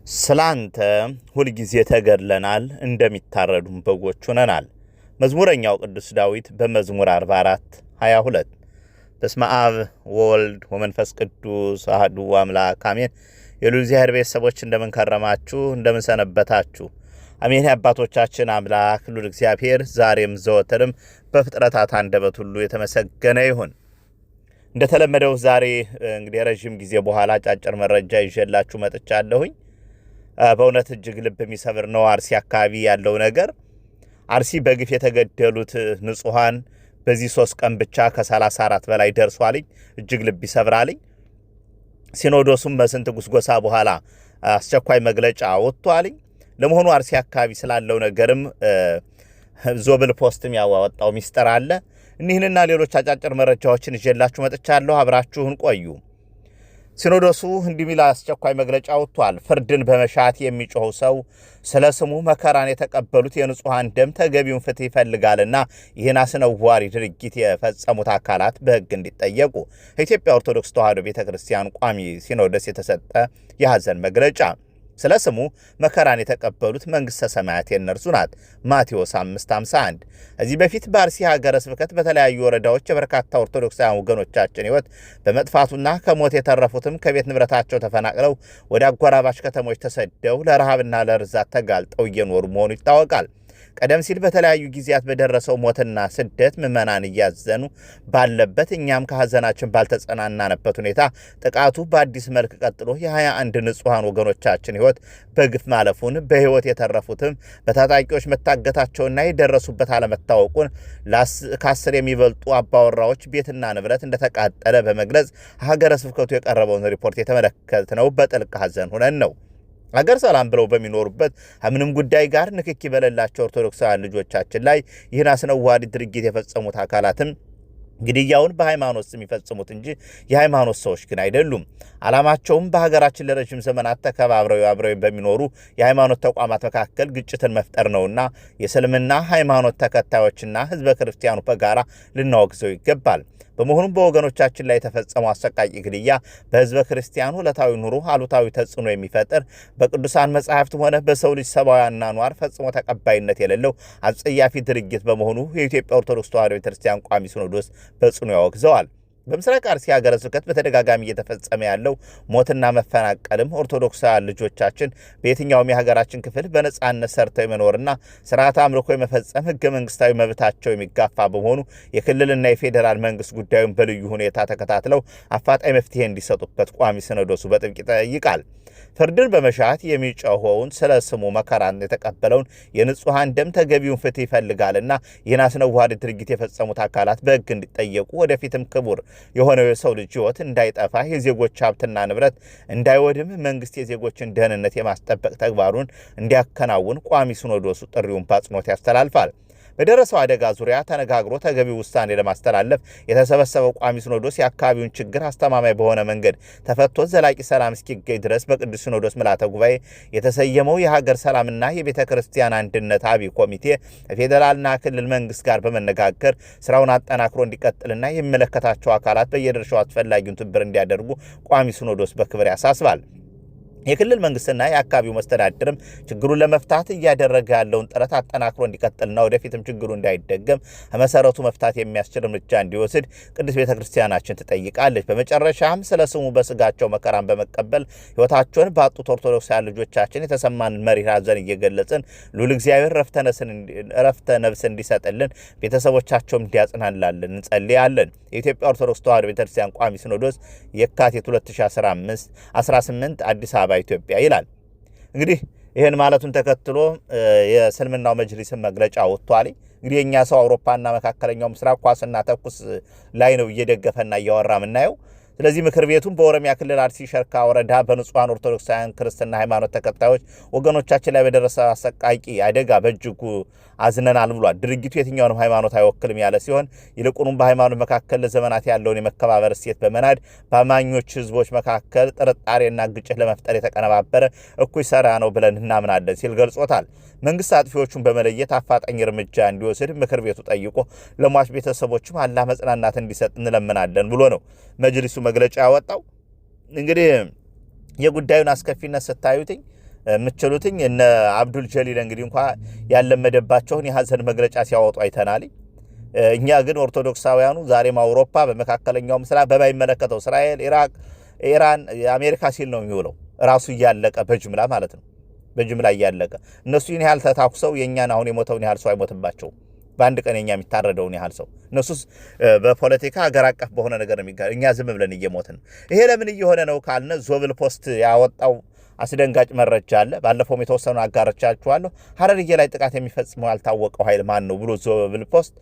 ስላንተ ሁል ጊዜ ተገድለናል እንደሚታረዱም በጎች ሆነናል። መዝሙረኛው ቅዱስ ዳዊት በመዝሙር 44:22 በስመ አብ ወወልድ ወመንፈስ ቅዱስ አሐዱ አምላክ አሜን። የልዑል እግዚአብሔር ቤተሰቦች እንደምን ከረማችሁ? እንደምን ሰነበታችሁ? አሜን። የአባቶቻችን አምላክ ልዑል እግዚአብሔር ዛሬም ዘወትርም በፍጥረታት አንደበት ሁሉ የተመሰገነ ይሁን። እንደተለመደው ዛሬ እንግዲህ ረጅም ጊዜ በኋላ አጫጭር መረጃ ይዤላችሁ መጥቻለሁኝ። በእውነት እጅግ ልብ የሚሰብር ነው። አርሲ አካባቢ ያለው ነገር አርሲ በግፍ የተገደሉት ንጹሃን በዚህ 3 ቀን ብቻ ከ34 በላይ ደርሷልኝ። እጅግ ልብ ይሰብራልኝ። ሲኖዶሱም በስንት ጉስጎሳ በኋላ አስቸኳይ መግለጫ ወጥቷልኝ። ለመሆኑ አርሲ አካባቢ ስላለው ነገርም ዞብል ፖስትም ያወጣው ሚስጥር አለ። እኒህንና ሌሎች አጫጭር መረጃዎችን ይዤላችሁ መጥቻለሁ። አብራችሁን ቆዩ። ሲኖዶሱ እንዲሚል አስቸኳይ መግለጫ ወጥቷል። ፍርድን በመሻት የሚጮኸው ሰው ስለ ስሙ መከራን የተቀበሉት የንጹሃን ደም ተገቢውን ፍትህ ይፈልጋልና ይህን አስነዋሪ ድርጊት የፈጸሙት አካላት በሕግ እንዲጠየቁ ከኢትዮጵያ ኦርቶዶክስ ተዋሕዶ ቤተክርስቲያን ቋሚ ሲኖዶስ የተሰጠ የሐዘን መግለጫ። ስለ ስሙ መከራን የተቀበሉት መንግሥተ ሰማያት የእነርሱ ናት። ማቴዎስ 5:51። ከዚህ በፊት በአርሲ ሀገረ ስብከት በተለያዩ ወረዳዎች የበርካታ ኦርቶዶክሳውያን ወገኖቻችን ሕይወት በመጥፋቱና ከሞት የተረፉትም ከቤት ንብረታቸው ተፈናቅለው ወደ አጎራባች ከተሞች ተሰደው ለረሃብና ለርዛት ተጋልጠው እየኖሩ መሆኑ ይታወቃል። ቀደም ሲል በተለያዩ ጊዜያት በደረሰው ሞትና ስደት ምዕመናን እያዘኑ ባለበት እኛም ከሐዘናችን ባልተጸናናንበት ሁኔታ ጥቃቱ በአዲስ መልክ ቀጥሎ የ21 ንጹሃን ወገኖቻችን ሕይወት በግፍ ማለፉን በሕይወት የተረፉትም በታጣቂዎች መታገታቸውና የደረሱበት አለመታወቁን ከ10 የሚበልጡ አባወራዎች ቤትና ንብረት እንደተቃጠለ በመግለጽ ሀገረ ስብከቱ የቀረበውን ሪፖርት የተመለከትነው በጥልቅ ሐዘን ሆነን ነው። አገር ሰላም ብለው በሚኖሩበት ከምንም ጉዳይ ጋር ንክኪ በሌላቸው ኦርቶዶክሳውያን ልጆቻችን ላይ ይህን አስነዋሪ ድርጊት የፈጸሙት አካላትም ግድያውን በሃይማኖት ስም የሚፈጽሙት እንጂ የሃይማኖት ሰዎች ግን አይደሉም። ዓላማቸውም በሀገራችን ለረጅም ዘመናት ተከባብረው አብረው በሚኖሩ የሃይማኖት ተቋማት መካከል ግጭትን መፍጠር ነውና የእስልምና ሃይማኖት ተከታዮችና ሕዝበ ክርስቲያኑ በጋራ ልናወግዘው ይገባል። በመሆኑም በወገኖቻችን ላይ የተፈጸመው አሰቃቂ ግድያ በሕዝበ ክርስቲያኑ ዕለታዊ ኑሮ አሉታዊ ተጽዕኖ የሚፈጥር በቅዱሳን መጻሕፍትም ሆነ በሰው ልጅ ሰብአዊ አኗኗር ፈጽሞ ተቀባይነት የሌለው አጸያፊ ድርጊት በመሆኑ የኢትዮጵያ ኦርቶዶክስ ተዋሕዶ ቤተክርስቲያን ቋሚ ሲኖዶስ በጽኑ ያወግዘዋል። በምስራቅ አርሲ ሀገረ ስብከት በተደጋጋሚ እየተፈጸመ ያለው ሞትና መፈናቀልም ኦርቶዶክሳውያን ልጆቻችን በየትኛውም የሀገራችን ክፍል በነጻነት ሰርተው የመኖርና ስርዓት አምልኮ የመፈጸም ህገ መንግስታዊ መብታቸው የሚጋፋ በመሆኑ የክልልና የፌዴራል መንግስት ጉዳዩን በልዩ ሁኔታ ተከታትለው አፋጣኝ መፍትሄ እንዲሰጡበት ቋሚ ሲኖዶሱ በጥብቅ ይጠይቃል። ፍርድን በመሻት የሚጮኸውን ስለ ስሙ መከራን የተቀበለውን የንጹሃን ደም ተገቢውን ፍትህ ይፈልጋልና ይህን አስነዋሪ ድርጊት የፈጸሙት አካላት በሕግ እንዲጠየቁ ወደፊትም ክቡር የሆነው የሰው ልጅ ሕይወት እንዳይጠፋ የዜጎች ሀብትና ንብረት እንዳይወድም መንግስት የዜጎችን ደህንነት የማስጠበቅ ተግባሩን እንዲያከናውን ቋሚ ሲኖዶሱ ጥሪውን በአጽንኦት ያስተላልፋል። በደረሰው አደጋ ዙሪያ ተነጋግሮ ተገቢው ውሳኔ ለማስተላለፍ የተሰበሰበው ቋሚ ሲኖዶስ የአካባቢውን ችግር አስተማማኝ በሆነ መንገድ ተፈቶ ዘላቂ ሰላም እስኪገኝ ድረስ በቅዱስ ሲኖዶስ ምልዓተ ጉባኤ የተሰየመው የሀገር ሰላምና የቤተ ክርስቲያን አንድነት አብይ ኮሚቴ ከፌዴራልና ክልል መንግስት ጋር በመነጋገር ስራውን አጠናክሮ እንዲቀጥልና የሚመለከታቸው አካላት በየድርሻው አስፈላጊውን ትብብር እንዲያደርጉ ቋሚ ሲኖዶስ በክብር ያሳስባል። የክልል መንግስትና የአካባቢው መስተዳድርም ችግሩን ለመፍታት እያደረገ ያለውን ጥረት አጠናክሮ እንዲቀጥልና ወደፊትም ችግሩ እንዳይደገም ከመሰረቱ መፍታት የሚያስችል እርምጃ እንዲወስድ ቅዱስ ቤተክርስቲያናችን ትጠይቃለች። በመጨረሻም ስለ ስሙ በስጋቸው መከራን በመቀበል ሕይወታቸውን ባጡት ኦርቶዶክሳውያን ልጆቻችን የተሰማንን መሪር ሐዘን እየገለጽን ልዑል እግዚአብሔር ረፍተ ነፍስ እንዲሰጥልን ቤተሰቦቻቸውም እንዲያጽናናልን እንጸልያለን። የኢትዮጵያ ኦርቶዶክስ ተዋሕዶ ቤተክርስቲያን ቋሚ ሲኖዶስ የካቲት 2018 አዲስ አበባ ኢትዮጵያ ይላል። እንግዲህ ይህን ማለቱን ተከትሎ የእስልምናው መጅሊስን መግለጫ ወጥቷል። እንግዲህ የኛ ሰው አውሮፓና መካከለኛው ምስራቅ ኳስና ተኩስ ላይ ነው እየደገፈና እያወራ ምናየው። ስለዚህ ምክር ቤቱም በኦሮሚያ ክልል አርሲ ሸርካ ወረዳ በንጹሃን ኦርቶዶክሳውያን ክርስትና ሃይማኖት ተከታዮች ወገኖቻችን ላይ በደረሰ አሰቃቂ አደጋ በእጅጉ አዝነናል ብሏል። ድርጊቱ የትኛውንም ሃይማኖት አይወክልም ያለ ሲሆን ይልቁንም በሃይማኖት መካከል ለዘመናት ያለውን የመከባበር እሴት በመናድ በአማኞች ህዝቦች መካከል ጥርጣሬና ግጭት ለመፍጠር የተቀነባበረ እኩይ ሰራ ነው ብለን እናምናለን ሲል ገልጾታል። መንግስት አጥፊዎቹን በመለየት አፋጣኝ እርምጃ እንዲወስድ ምክር ቤቱ ጠይቆ ለሟች ቤተሰቦችም አላህ መጽናናት እንዲሰጥ እንለምናለን ብሎ ነው መጅሊሱ መግለጫ ያወጣው። እንግዲህ የጉዳዩን አስከፊነት ስታዩትኝ የምትችሉትኝ እነ አብዱል ጀሊል እንግዲህ እንኳን ያለመደባቸውን የሐዘን መግለጫ ሲያወጡ አይተናል። እኛ ግን ኦርቶዶክሳውያኑ ዛሬም አውሮፓ በመካከለኛው ምስራቅ በማይመለከተው እስራኤል፣ ኢራቅ፣ ኢራን፣ አሜሪካ ሲል ነው የሚውለው ራሱ እያለቀ በጅምላ ማለት ነው። በጅምላ እያለቀ እነሱ ይህን ያህል ተታኩሰው የእኛን አሁን የሞተውን ያህል ሰው አይሞትባቸውም። በአንድ ቀን የኛ የሚታረደውን ያህል ሰው እነሱስ በፖለቲካ ሀገር አቀፍ በሆነ ነገር የሚጋር እኛ ዝም ብለን እየሞትን ነው። ይሄ ለምን እየሆነ ነው ካልነ ዞብል ፖስት ያወጣው አስደንጋጭ መረጃ አለ። ባለፈውም የተወሰኑ አጋርቻችኋለሁ። ሐረርጌ ላይ ጥቃት የሚፈጽመው ያልታወቀው ኃይል ማን ነው ብሎ ዞብል ፖስት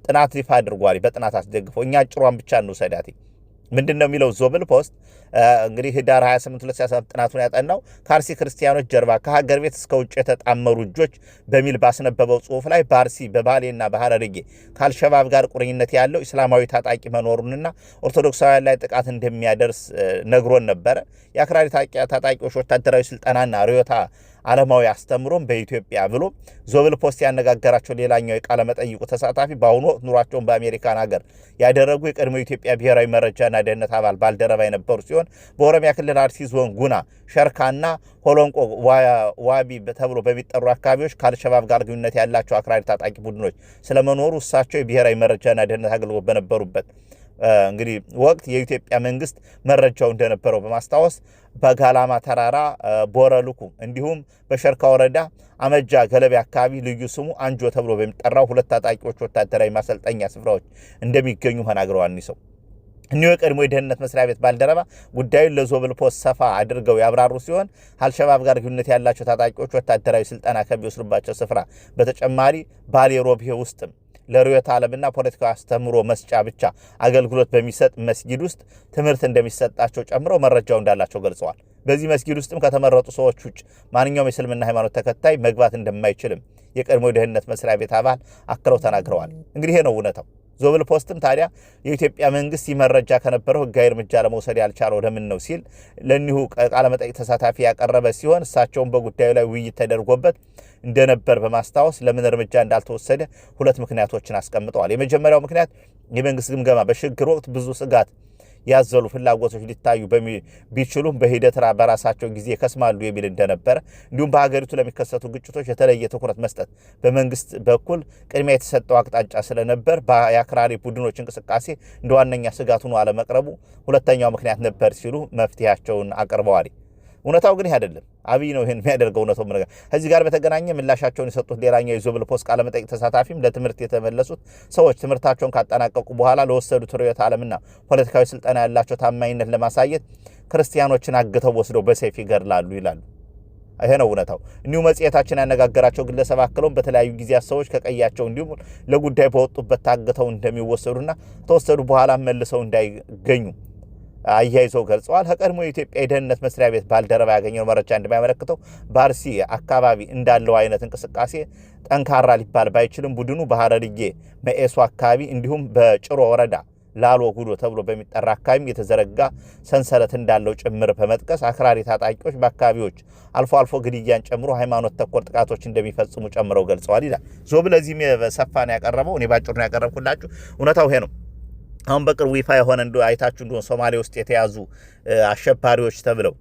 ጥናት ይፋ አድርጓል። በጥናት አስደግፎ እኛ ጭሯን ብቻ እንውሰዳት። ምንድነው የሚለው ዞብል ፖስት እንግዲህ ህዳር 28 2017 ጥናቱን ያጠናው ከአርሲ ክርስቲያኖች ጀርባ ከሀገር ቤት እስከ ውጭ የተጣመሩ እጆች በሚል ባስነበበው ጽሁፍ ላይ በአርሲ በባሌና በሐረርጌ ከአልሸባብ ጋር ቁርኝነት ያለው እስላማዊ ታጣቂ መኖሩንና ኦርቶዶክሳውያን ላይ ጥቃት እንደሚያደርስ ነግሮን ነበረ። የአክራሪ ታጣቂዎች ወታደራዊ ስልጠናና ርዕዮተ ዓለማዊ አስተምሮም በኢትዮጵያ ብሎ ዞብል ፖስት ያነጋገራቸው ሌላኛው የቃለ መጠይቁ ተሳታፊ በአሁኑ ወቅት ኑሯቸውን በአሜሪካን ሀገር ያደረጉ የቀድሞ ኢትዮጵያ ብሔራዊ መረጃና ደህንነት አባል ባልደረባ የነበሩ ሲሆን በኦሮሚያ ክልል አርሲ ዞን ጉና፣ ሸርካና ሆሎንቆ ዋቢ ተብሎ በሚጠሩ አካባቢዎች ከአልሸባብ ጋር ግንኙነት ያላቸው አክራሪ ታጣቂ ቡድኖች ስለመኖሩ እሳቸው የብሔራዊ መረጃና ደህንነት አገልግሎት በነበሩበት እንግዲህ ወቅት የኢትዮጵያ መንግስት መረጃው እንደነበረው በማስታወስ በጋላማ ተራራ ቦረልኩ እንዲሁም በሸርካ ወረዳ አመጃ ገለቤ አካባቢ ልዩ ስሙ አንጆ ተብሎ በሚጠራው ሁለት ታጣቂዎች ወታደራዊ ማሰልጠኛ ስፍራዎች እንደሚገኙ ተናግረዋል። ሰው እኒሁ የቀድሞ የደህንነት መስሪያ ቤት ባልደረባ ጉዳዩን ለዞብል ፖስት ሰፋ አድርገው ያብራሩ ሲሆን አልሸባብ ጋር ግንኙነት ያላቸው ታጣቂዎች ወታደራዊ ስልጠና ከሚወስዱባቸው ስፍራ በተጨማሪ ባሌ ሮቤ ውስጥም ለርዕዮተ ዓለምና ፖለቲካዊ አስተምሮ መስጫ ብቻ አገልግሎት በሚሰጥ መስጊድ ውስጥ ትምህርት እንደሚሰጣቸው ጨምረው መረጃው እንዳላቸው ገልጸዋል። በዚህ መስጊድ ውስጥም ከተመረጡ ሰዎች ውጭ ማንኛውም የእስልምና ሃይማኖት ተከታይ መግባት እንደማይችልም የቀድሞ የደህንነት መስሪያ ቤት አባል አክለው ተናግረዋል። እንግዲህ ይሄ ነው እውነታው። ዞብል ፖስትም ታዲያ የኢትዮጵያ መንግስት መረጃ ከነበረው ህጋዊ እርምጃ ለመውሰድ ያልቻለው ለምን ነው ሲል ለኒሁ ቃለ መጠይቅ ተሳታፊ ያቀረበ ሲሆን እሳቸውን በጉዳዩ ላይ ውይይት ተደርጎበት እንደነበር በማስታወስ ለምን እርምጃ እንዳልተወሰደ ሁለት ምክንያቶችን አስቀምጠዋል። የመጀመሪያው ምክንያት የመንግስት ግምገማ በሽግግር ወቅት ብዙ ስጋት ያዘሉ ፍላጎቶች ሊታዩ ቢችሉም በሂደት በራሳቸው ጊዜ ከስማሉ የሚል እንደነበረ እንዲሁም በሀገሪቱ ለሚከሰቱ ግጭቶች የተለየ ትኩረት መስጠት በመንግስት በኩል ቅድሚያ የተሰጠው አቅጣጫ ስለነበር የአክራሪ ቡድኖች እንቅስቃሴ እንደ ዋነኛ ስጋት ሆኖ አለመቅረቡ ሁለተኛው ምክንያት ነበር ሲሉ መፍትሄያቸውን አቅርበዋል። እውነታው ግን ይህ አይደለም። አብይ ነው ይሄን የሚያደርገው እውነታው ምን ነገር። ከዚህ ጋር በተገናኘ ምላሻቸውን የሰጡት ሌላኛው የዞብል ፖስት ቃለ መጠይቅ ተሳታፊም ለትምህርት የተመለሱት ሰዎች ትምህርታቸውን ካጠናቀቁ በኋላ ለወሰዱት ርዕዮተ ዓለምና ፖለቲካዊ ስልጠና ያላቸው ታማኝነት ለማሳየት ክርስቲያኖችን አግተው ወስደው በሰይፍ ይገድላሉ ይላሉ። ይሄ ነው እውነታው። እኒሁ መጽሔታችን ያነጋገራቸው ግለሰብ አክለውም በተለያዩ ጊዜያት ሰዎች ከቀያቸው እንዲሁም ለጉዳይ በወጡበት ታግተው እንደሚወሰዱና ተወሰዱ በኋላ መልሰው እንዳይገኙ አያይዘው ገልጸዋል። ከቀድሞ የኢትዮጵያ የደህንነት መስሪያ ቤት ባልደረባ ያገኘው መረጃ እንደሚያመለክተው በአርሲ አካባቢ እንዳለው አይነት እንቅስቃሴ ጠንካራ ሊባል ባይችልም ቡድኑ በሐረርጌ መኤሶ አካባቢ እንዲሁም በጭሮ ወረዳ ላሎ ጉዶ ተብሎ በሚጠራ አካባቢ የተዘረጋ ሰንሰለት እንዳለው ጭምር በመጥቀስ አክራሪ ታጣቂዎች በአካባቢዎች አልፎ አልፎ ግድያን ጨምሮ ሃይማኖት ተኮር ጥቃቶች እንደሚፈጽሙ ጨምረው ገልጸዋል ይላል ዞብል። ለዚህም በሰፋን ያቀረበው እኔ ባጭሩ ነው ያቀረብኩላችሁ። እውነታው ይሄ ነው። አሁን በቅርቡ ይፋ የሆነ አይታችሁ እንደሆነ ሶማሌ ውስጥ የተያዙ አሸባሪዎች ተብለው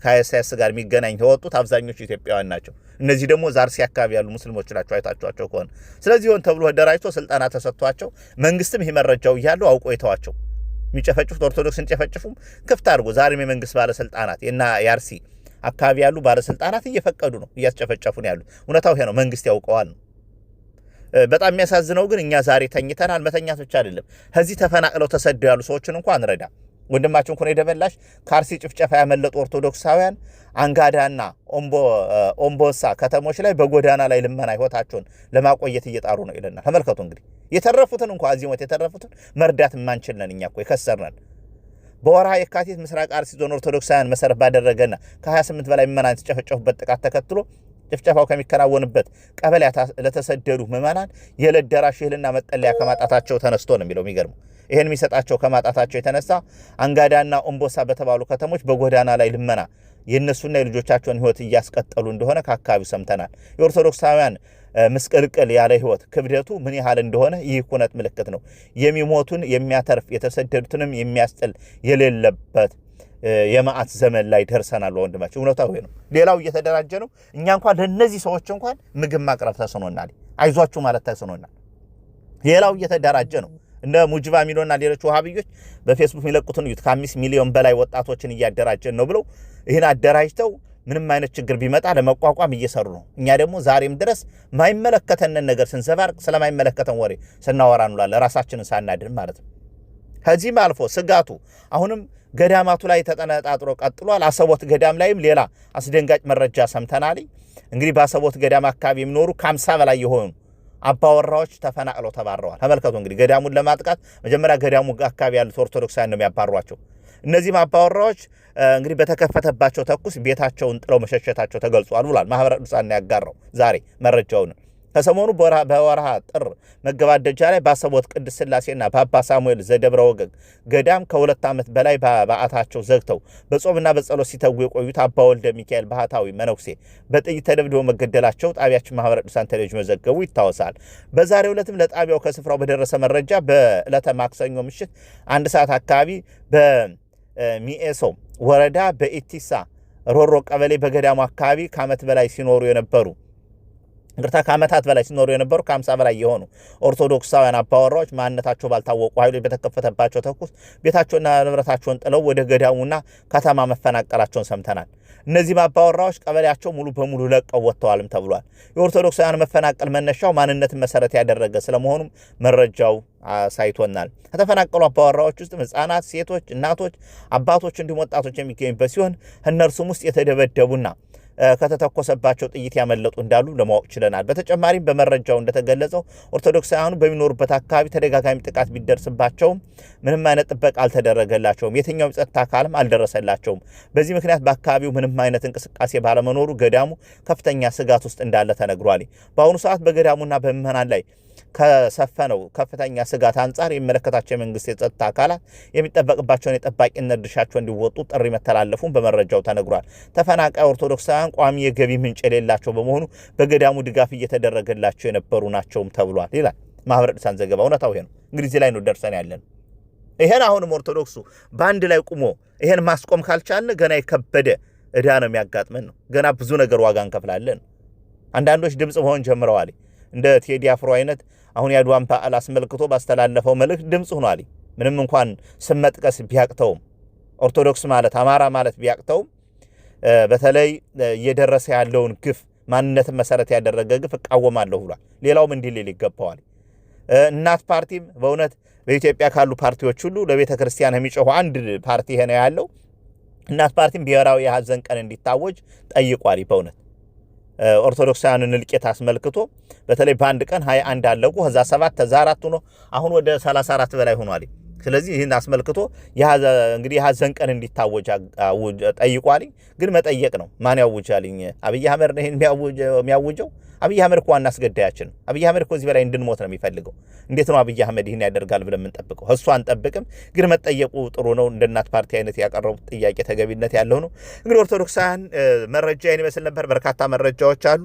ከአይኤስ ጋር የሚገናኝ የወጡት አብዛኞቹ ኢትዮጵያውያን ናቸው። እነዚህ ደግሞ ዛርሲ አካባቢ ያሉ ሙስሊሞች ናቸው አይታችኋቸው ከሆነ። ስለዚህ ሆን ተብሎ ደራጅቶ ስልጠና ተሰጥቷቸው መንግስትም ይሄ መረጃው እያለው አውቆ የተዋቸው የሚጨፈጭፉት ኦርቶዶክስን ጨፈጭፉም ክፍት አድርጎ ዛሬም የመንግስት ባለስልጣናት እና የአርሲ አካባቢ ያሉ ባለስልጣናት እየፈቀዱ ነው እያስጨፈጨፉ ነው ያሉት። እውነታው ይሄ ነው። መንግስት ያውቀዋል ነው። በጣም የሚያሳዝነው ግን እኛ ዛሬ ተኝተናል። መተኛት ብቻ አይደለም፣ ከዚህ ተፈናቅለው ተሰደው ያሉ ሰዎችን እንኳን አንረዳ። ወንድማችን እንኳን የደበላሽ ከአርሲ ጭፍጨፋ ያመለጡ ኦርቶዶክሳውያን አንጋዳና ኦምቦሳ ከተሞች ላይ በጎዳና ላይ ልመና ህይወታቸውን ለማቆየት እየጣሩ ነው ይለናል። ተመልከቱ እንግዲህ የተረፉትን እንኳን እዚህ ሞት የተረፉትን መርዳት ማንችል ነን እኛ እኮ የከሰርነን። በወርሃ የካቲት ምስራቅ አርሲ ዞን ኦርቶዶክሳውያን መሰረት ባደረገና ከ28 በላይ ምዕመናን የተጨፈጨፉበት ጥቃት ተከትሎ ጭፍጨፋው ከሚከናወንበት ቀበሌ ለተሰደዱ ምዕመናን የዕለት ደራሽ እህልና መጠለያ ከማጣታቸው ተነስቶ ነው የሚለው። የሚገርመው ይሄን የሚሰጣቸው ከማጣታቸው የተነሳ አንጋዳና ኦምቦሳ በተባሉ ከተሞች በጎዳና ላይ ልመና የነሱና የልጆቻቸውን ህይወት እያስቀጠሉ እንደሆነ ከአካባቢው ሰምተናል። የኦርቶዶክሳውያን ምስቅልቅል ያለ ህይወት ክብደቱ ምን ያህል እንደሆነ ይህ ኩነት ምልክት ነው። የሚሞቱን የሚያተርፍ የተሰደዱትንም የሚያስጥል የሌለበት የማዓት ዘመን ላይ ደርሰናል ወንድማችን። እውነታው ነው። ሌላው እየተደራጀ ነው። እኛ እንኳን ለነዚህ ሰዎች እንኳን ምግብ ማቅረብ ተስኖናል። አይዟችሁ ማለት ተስኖናል። ሌላው እየተደራጀ ነው። እንደ ሙጅባ ሚሊዮንና ሌሎች ወሃቢዮች በፌስቡክ የሚለቁትን እዩት። ከ5 ሚሊዮን በላይ ወጣቶችን እያደራጀን ነው ብለው ይህን አደራጅተው ምንም አይነት ችግር ቢመጣ ለመቋቋም እየሰሩ ነው። እኛ ደግሞ ዛሬም ድረስ ማይመለከተንን ነገር ስንዘባርቅ ስለማይመለከተን ወሬ ስናወራ እንውላለን፣ ራሳችንን ሳናድን ማለት ነው። ከዚህም አልፎ ስጋቱ አሁንም ገዳማቱ ላይ ተጠነጣጥሮ ቀጥሏል። አሰቦት ገዳም ላይም ሌላ አስደንጋጭ መረጃ ሰምተናል። እንግዲህ በአሰቦት ገዳም አካባቢ የሚኖሩ ከ50 በላይ የሆኑ አባወራዎች ተፈናቅለው ተባረዋል። ተመልከቱ እንግዲህ ገዳሙን ለማጥቃት መጀመሪያ ገዳሙ አካባቢ ያሉት ኦርቶዶክሳውያን ነው የሚያባሯቸው። እነዚህም አባወራዎች እንግዲህ በተከፈተባቸው ተኩስ ቤታቸውን ጥለው መሸሸታቸው ተገልጿል ብሏል ማህበረ ቅዱሳን ያጋራው ዛሬ መረጃውን። ከሰሞኑ በወርሃ ጥር መገባደጃ ላይ በአሰቦት ቅድስት ሥላሴና በአባ ሳሙኤል ዘደብረ ወገግ ገዳም ከ2 ዓመት በላይ በዓታቸው ዘግተው በጾምና በጸሎት ሲተጉ የቆዩት አባ ወልደ ሚካኤል ባህታዊ መነኩሴ በጥይት ተደብድበው መገደላቸው ጣቢያችን ማህበረ ቅዱሳን ቴሌቪዥን መዘገቡ ይታወሳል። በዛሬው ዕለትም ለጣቢያው ከስፍራው በደረሰ መረጃ በዕለተ ማክሰኞ ምሽት 1 ሰዓት አካባቢ በሚኤሶ ወረዳ በኢቲሳ ሮሮ ቀበሌ በገዳሙ አካባቢ ከዓመታት በላይ ሲኖሩ የነበሩ ከ50 በላይ የሆኑ ኦርቶዶክሳውያን አባወራዎች ማንነታቸው ባልታወቁ ኃይሎች በተከፈተባቸው ተኩስ ቤታቸውና ንብረታቸውን ጥለው ወደ ገዳሙና ከተማ መፈናቀላቸውን ሰምተናል። እነዚህ አባወራዎች ቀበሌያቸው ሙሉ በሙሉ ለቀው ወጥተዋልም ተብሏል። የኦርቶዶክሳውያን መፈናቀል መነሻው ማንነትን መሰረት ያደረገ ስለመሆኑም መረጃው አሳይቶናል። ከተፈናቀሉ አባወራዎች ውስጥ ሕፃናት፣ ሴቶች፣ እናቶች፣ አባቶች እንዲሁም ወጣቶች የሚገኙበት ሲሆን እነርሱም ውስጥ የተደበደቡና ከተተኮሰባቸው ጥይት ያመለጡ እንዳሉ ለማወቅ ችለናል። በተጨማሪም በመረጃው እንደተገለጸው ኦርቶዶክሳውያኑ በሚኖሩበት አካባቢ ተደጋጋሚ ጥቃት ቢደርስባቸውም ምንም አይነት ጥበቃ አልተደረገላቸውም። የትኛውም ጸጥታ አካልም አልደረሰላቸውም። በዚህ ምክንያት በአካባቢው ምንም አይነት እንቅስቃሴ ባለመኖሩ ገዳሙ ከፍተኛ ስጋት ውስጥ እንዳለ ተነግሯል። በአሁኑ ሰዓት በገዳሙና በምዕመናን ላይ ከሰፈነው ከፍተኛ ስጋት አንጻር የሚመለከታቸው የመንግስት የጸጥታ አካላት የሚጠበቅባቸውን የጠባቂነት ድርሻቸውን እንዲወጡ ጥሪ መተላለፉን በመረጃው ተነግሯል። ተፈናቃይ ኦርቶዶክሳውያን ቋሚ የገቢ ምንጭ የሌላቸው በመሆኑ በገዳሙ ድጋፍ እየተደረገላቸው የነበሩ ናቸውም ተብሏል ይላል ማህበረ ቅዱሳን ዘገባ። እውነታው ይሄ ነው። እንግዲህ እዚህ ላይ ነው ደርሰን ያለን። ይሄን አሁንም ኦርቶዶክሱ በአንድ ላይ ቁሞ ይሄን ማስቆም ካልቻልን ገና የከበደ ዕዳ ነው የሚያጋጥመን ነው። ገና ብዙ ነገር ዋጋ እንከፍላለን። አንዳንዶች ድምጽ መሆን ጀምረዋል። እንደ ቴዲ አፍሮ አይነት አሁን ያድዋን በዓል አስመልክቶ ባስተላለፈው መልእክት ድምጽ ሆኗል። ምንም እንኳን ስም መጥቀስ ቢያቅተውም ኦርቶዶክስ ማለት አማራ ማለት ቢያቅተውም በተለይ እየደረሰ ያለውን ግፍ ማንነትን መሰረት ያደረገ ግፍ እቃወማለሁ ብሏል። ሌላውም እንዲህ ሊል ይገባዋል። እናት ፓርቲም በእውነት በኢትዮጵያ ካሉ ፓርቲዎች ሁሉ ለቤተ ክርስቲያን የሚጮሁ አንድ ፓርቲ ይሄ ነው ያለው። እናት ፓርቲም ብሔራዊ የሐዘን ቀን እንዲታወጅ ጠይቋል። በእውነት ኦርቶዶክሳውያንን እልቂት አስመልክቶ በተለይ በአንድ ቀን 21 አለቁ፣ ከዛ 7 ከዛ 4 ሆኖ አሁን ወደ 34 በላይ ሆኗል። ስለዚህ ይህን አስመልክቶ እንግዲህ የሐዘን ቀን እንዲታወጅ ጠይቋል። ግን መጠየቅ ነው። ማን ያውጃልኝ? አብይ አህመድ ነው ይሄን የሚያውጀው? አብይ አህመድ እኮ ዋና አስገዳያችን ነው። አብይ አህመድ እኮ እዚህ በላይ እንድንሞት ነው የሚፈልገው። እንዴት ነው አብይ አህመድ ይህን ያደርጋል ብለን የምንጠብቀው? እሱ አንጠብቅም። ግን መጠየቁ ጥሩ ነው። እንደ እናት ፓርቲ አይነት ያቀረቡት ጥያቄ ተገቢነት ያለው ነው። እንግዲህ ኦርቶዶክሳውያን መረጃ ይመስል ነበር። በርካታ መረጃዎች አሉ።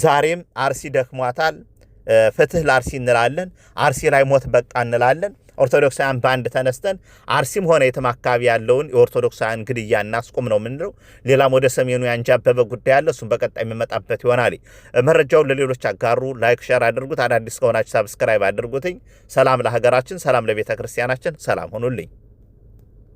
ዛሬም አርሲ ደክሟታል። ፍትህ ለአርሲ እንላለን። አርሲ ላይ ሞት በቃ እንላለን። ኦርቶዶክሳውያን በአንድ ተነስተን አርሲም ሆነ የትም አካባቢ ያለውን የኦርቶዶክሳውያን ግድያ እናስቆም ነው የምንለው። ሌላም ወደ ሰሜኑ ያንጃበበ ጉዳይ አለ። እሱም በቀጣይ የሚመጣበት ይሆናል። መረጃውን ለሌሎች አጋሩ፣ ላይክ፣ ሼር አድርጉት። አዳዲስ ከሆናችሁ ሰብስክራይብ አድርጉትኝ። ሰላም ለሀገራችን፣ ሰላም ለቤተ ክርስቲያናችን፣ ሰላም ሁኑልኝ።